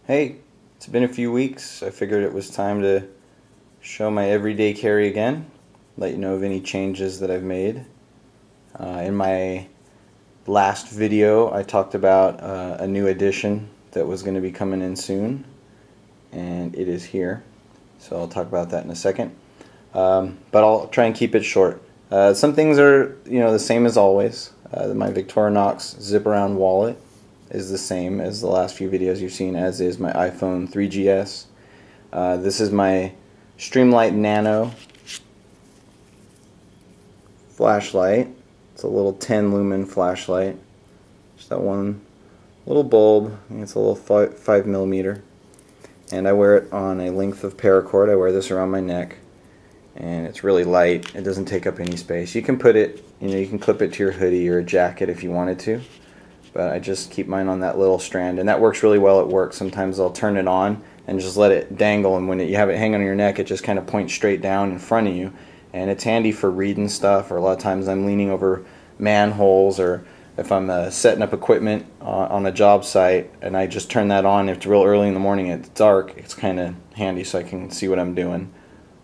Hey, it's been a few weeks. I figured it was time to show my everyday carry again, let you know of any changes that I've made. In my last video I talked about a new addition that was going to be coming in soon, and it is here, so I'll talk about that in a second. But I'll try and keep it short. Some things are the same as always. My Victorinox zip around wallet is the same as the last few videos you've seen, as is my iPhone 3GS. This is my Streamlight Nano flashlight. It's a little 10 lumen flashlight. Just that one little bulb. It's a little 5mm, and I wear it on a length of paracord. I wear this around my neck, and it's really light. It doesn't take up any space. You can put it, you can clip it to your hoodie or a jacket if you wanted to. But I just keep mine on that little strand, and that works really well at work. Sometimes I'll turn it on and just let it dangle, and when you have it hang on your neck, it just kind of points straight down in front of you, and it's handy for reading stuff, or a lot of times I'm leaning over manholes, or if I'm setting up equipment on a job site and I just turn that on. If it's real early in the morning, it's dark, it's kind of handy so I can see what I'm doing.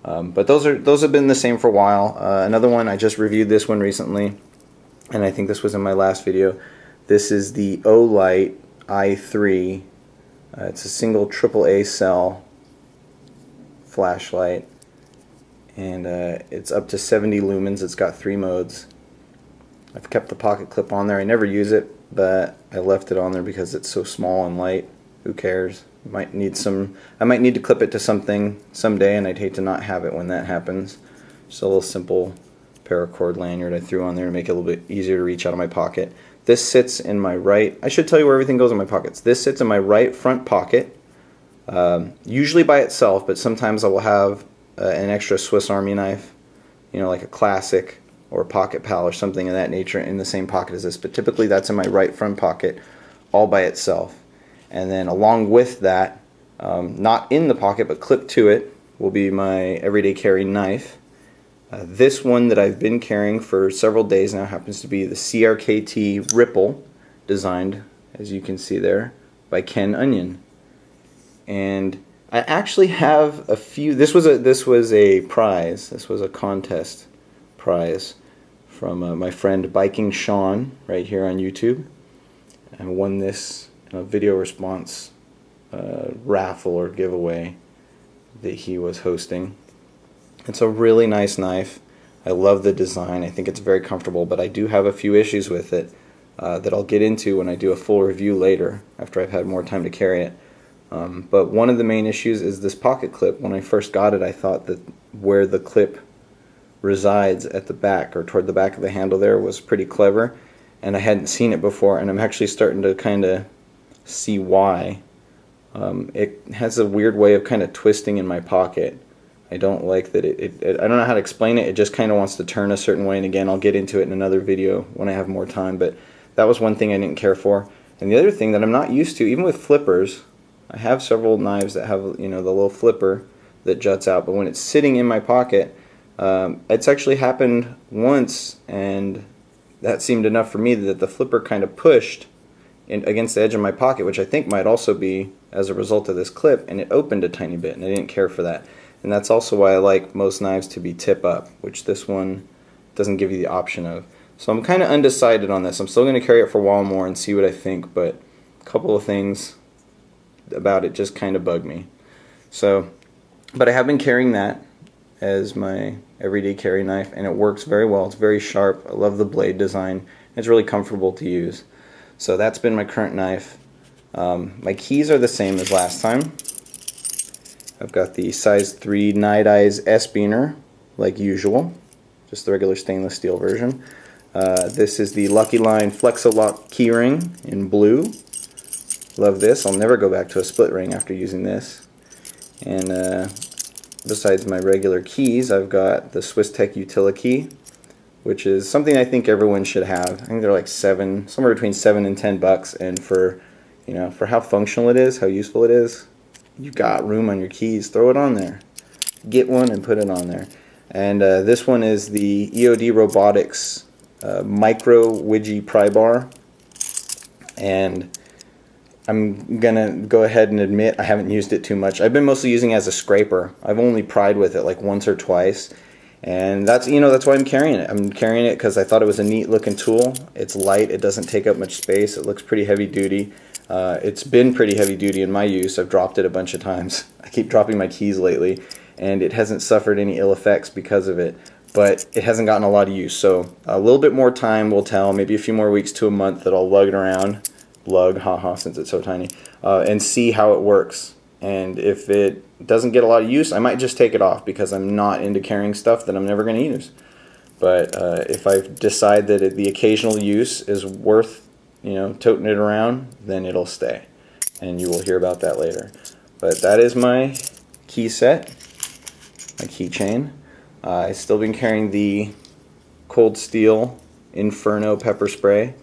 But those have been the same for a while. Another one, I just reviewed this one recently, and I think this was in my last video. This is the Olight i3. It's a single AAA cell flashlight, and it's up to 70 lumens. It's got 3 modes. I've kept the pocket clip on there. I never use it, but I left it on there because it's so small and light. Who cares? I might need to clip it to something someday, and I'd hate to not have it when that happens. Just a little simple paracord lanyard I threw on there to make it a little bit easier to reach out of my pocket. This sits in my right, I should tell you where everything goes in my pockets. This sits in my right front pocket, usually by itself, but sometimes I will have an extra Swiss Army knife, like a classic or a pocket pal or something of that nature in the same pocket as this. But typically that's in my right front pocket all by itself. And then along with that, not in the pocket but clipped to it, will be my everyday carry knife. This one that I've been carrying for several days now happens to be the CRKT Ripple, designed, as you can see there, by Ken Onion. And I actually have a few. This was a prize. This was a contest prize from my friend Biking Sean right here on YouTube. I won this video response raffle or giveaway that he was hosting. It's a really nice knife. I love the design. I think it's very comfortable, but I do have a few issues with it that I'll get into when I do a full review later, after I've had more time to carry it. But one of the main issues is this pocket clip. When I first got it, I thought that where the clip resides at the back, or toward the back of the handle there, was pretty clever, and I hadn't seen it before, and I'm actually starting to kind of see why. It has a weird way of kind of twisting in my pocket. I don't like that I don't know how to explain it. It just kind of wants to turn a certain way, and again, I'll get into it in another video when I have more time, but that was one thing I didn't care for. And the other thing that I'm not used to, even with flippers, I have several knives that have the little flipper that juts out, but when it's sitting in my pocket, it's actually happened once, and that seemed enough for me that the flipper kind of pushed against the edge of my pocket, which I think might also be as a result of this clip, and it opened a tiny bit, and I didn't care for that. And that's also why I like most knives to be tip up, which this one doesn't give you the option of. So I'm kind of undecided on this. I'm still going to carry it for a while more and see what I think, but a couple of things about it just kind of bug me. So, but I have been carrying that as my everyday carry knife, and it works very well. It's very sharp. I love the blade design. It's really comfortable to use. So that's been my current knife. My keys are the same as last time. I've got the size 3 Night Eyes S-Beaner, like usual, just the regular stainless steel version. This is the Lucky Line Flex-O-Loc keyring in blue. Love this. I'll never go back to a split ring after using this. And besides my regular keys, I've got the Swiss Tech Utility, which is something I think everyone should have. I think they're like somewhere between $7 and $10, and for for how functional it is, how useful it is, you got room on your keys, throw it on there. Get one and put it on there. And this one is the EOD Robotics Micro Widgie Pry Bar, and I'm gonna go ahead and admit I haven't used it too much. I've been mostly using it as a scraper. I've only pried with it like once or twice, and that's that's why I'm carrying it. I'm carrying it because I thought it was a neat looking tool. It's light, it doesn't take up much space, it looks pretty heavy duty. It's been pretty heavy duty in my use. I've dropped it a bunch of times. I keep dropping my keys lately, and it hasn't suffered any ill effects because of it, but it hasn't gotten a lot of use. So a little bit more time will tell, maybe a few more weeks to a month that I'll lug it around, haha, since it's so tiny, and see how it works. And if it doesn't get a lot of use, I might just take it off because I'm not into carrying stuff that I'm never going to use. But if I decide that the occasional use is worth toting it around, then it'll stay, and you will hear about that later. But that is my key set, my keychain. I've still been carrying the Cold Steel Inferno pepper spray,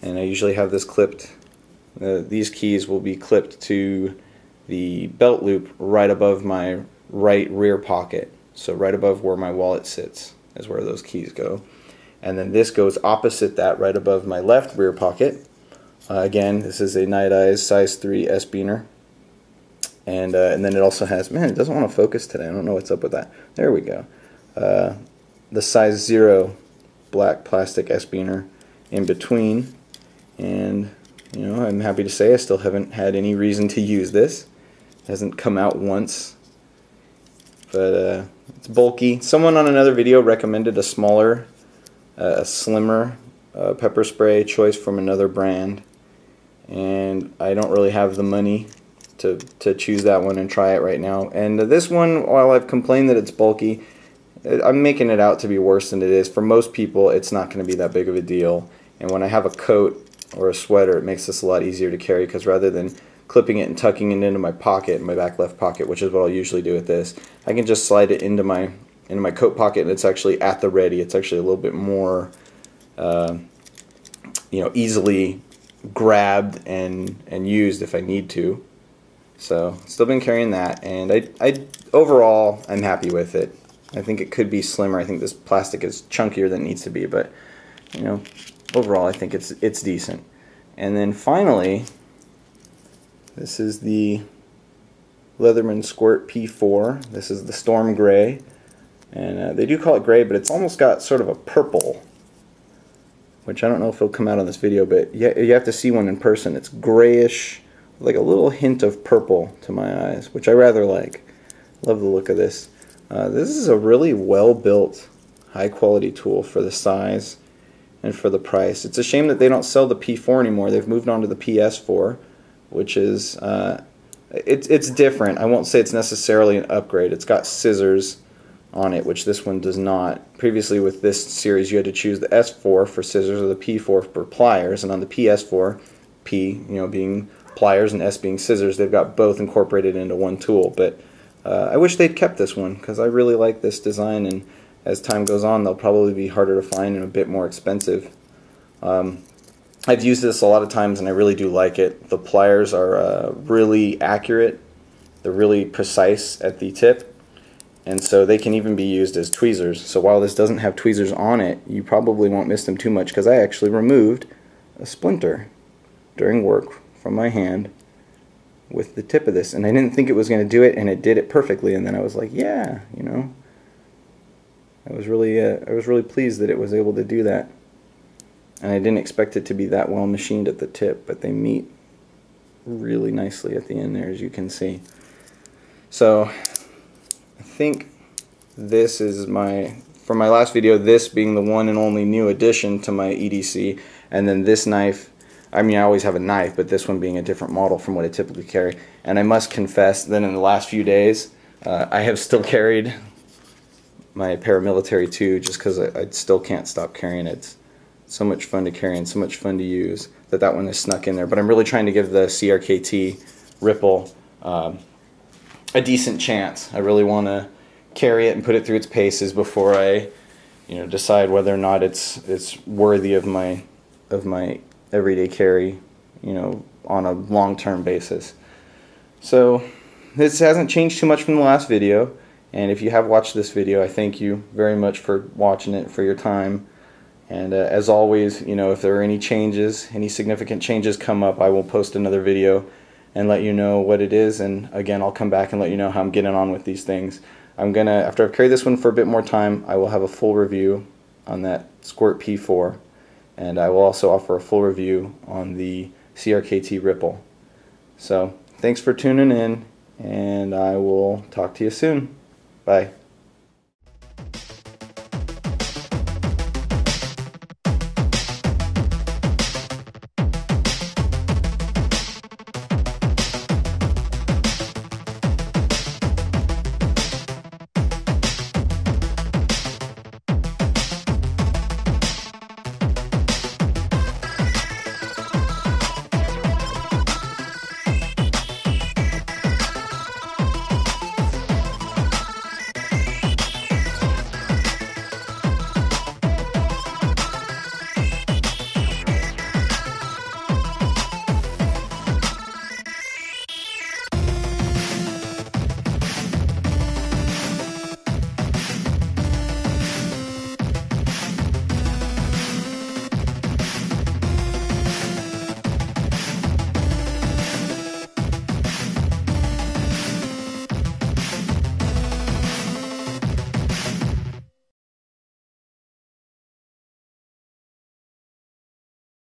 and I usually have this clipped. These keys will be clipped to the belt loop right above my right rear pocket, so right above where my wallet sits is where those keys go. And then this goes opposite that, right above my left rear pocket. Again, this is a Night Eyes size 3 S-Beaner. And then it also has, man, it doesn't want to focus today. I don't know what's up with that. There we go. The size 0 black plastic S-Beaner in between. And, I'm happy to say I still haven't had any reason to use this. It hasn't come out once. But it's bulky. Someone on another video recommended a smaller, a slimmer pepper spray choice from another brand, and I don't really have the money to choose that one and try it right now. And this one, while I've complained that it's bulky, I'm making it out to be worse than it is. For most people, it's not going to be that big of a deal, and when I have a coat or a sweater, it makes this a lot easier to carry, because rather than clipping it and tucking it into my pocket, my back left pocket, which is what I'll usually do with this, I can just slide it into my coat pocket, and it's actually at the ready. It's actually a little bit more easily grabbed and used if I need to. So still been carrying that, and I overall I'm happy with it. I think it could be slimmer. I think this plastic is chunkier than it needs to be, but overall I think it's decent. And then finally, this is the Leatherman Squirt P4. This is the Storm Gray, and they do call it gray, but it's almost got sort of a purple, which I don't know if it'll come out on this video, but you have to see one in person. It's grayish, like a little hint of purple to my eyes, which I rather like. Love the look of this. This is a really well-built, high-quality tool for the size and for the price. It's a shame that they don't sell the P4 anymore. They've moved on to the PS4, which is it's different. I won't say it's necessarily an upgrade. It's got scissors on it, which this one does not. Previously with this series you had to choose the S4 for scissors or the P4 for pliers, and on the PS4, P being pliers and S being scissors, they've got both incorporated into one tool. But I wish they'd kept this one, because I really like this design, and as time goes on they'll probably be harder to find and a bit more expensive. I've used this a lot of times and I really do like it. The pliers are really accurate. They're really precise at the tip, and so they can even be used as tweezers. So while this doesn't have tweezers on it, you probably won't miss them too much, because I actually removed a splinter during work from my hand with the tip of this, and I didn't think it was going to do it, and it did it perfectly. And then I was like, yeah, I was really pleased that it was able to do that. And I didn't expect it to be that well machined at the tip, but they meet really nicely at the end there, as you can see. So I think this is from my last video, this being the one and only new addition to my EDC, and then this knife, I mean, I always have a knife, but this one being a different model from what I typically carry. And I must confess that in the last few days, I have still carried my paramilitary 2, just because I still can't stop carrying it. It's so much fun to carry and so much fun to use that one is snuck in there. But I'm really trying to give the CRKT Ripple a decent chance. I really want to carry it and put it through its paces before I decide whether or not it's worthy of my everyday carry, on a long-term basis. So this hasn't changed too much from the last video, and if you have watched this video, I thank you very much for watching it, for your time, And as always, you know, if there are any changes, any significant changes come up, I will post another video and let you know what it is. And again, I'll come back and let you know how I'm getting on with these things. I'm gonna, after I've carried this one for a bit more time, I will have a full review on that Squirt P4, and I will also offer a full review on the CRKT Ripple. So thanks for tuning in, and I will talk to you soon. Bye.